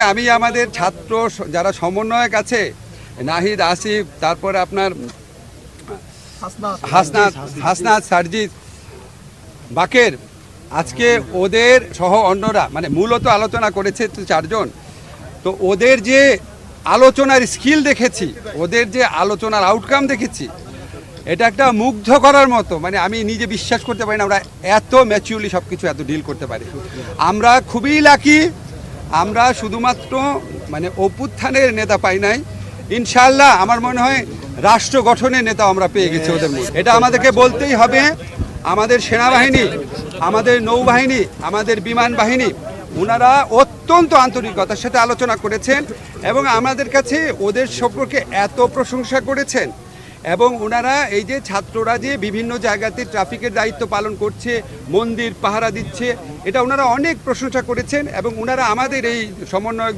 আমি আমাদের ছাত্র যারা সমন্বয়ক আছে, নাহিদ, আসিফ, তারপরে আপনার হাসনাত, সারজিৎ, বাকের, আজকে ওদের সহ অন্যরা মানে মূলত আলোচনা করেছে তো চারজন। তো ওদের যে আলোচনার স্কিল দেখেছি, ওদের যে আলোচনার আউটকাম দেখেছি, এটা একটা মুগ্ধ করার মতো। মানে আমি নিজে বিশ্বাস করতে পারি না আমরা এত ম্যাচিউরলি সব কিছু এত ডিল করতে পারি। আমরা খুবই লাকি, আমরা শুধুমাত্র মানে অভ্যুত্থানের নেতা পাই নাই, ইনশাআল্লাহ আমার মনে হয় রাষ্ট্র গঠনের নেতা আমরা পেয়ে গেছি ওদের মধ্যে। এটা আমাদেরকে বলতেই হবে। আমাদের সেনাবাহিনী, আমাদের নৌবাহিনী, আমাদের বিমান বাহিনী, ওনারা অত্যন্ত আন্তরিকতার সাথে আলোচনা করেছেন এবং আমাদের কাছে ওদের সম্পর্কে এত প্রশংসা করেছেন। এবং ওনারা এই যে ছাত্ররা যে বিভিন্ন জায়গাতে ট্রাফিকের দায়িত্ব পালন করছে, মন্দির পাহারা দিচ্ছে, এটা ওনারা অনেক প্রশংসা করেছেন এবং ওনারা আমাদের এই সমন্বয়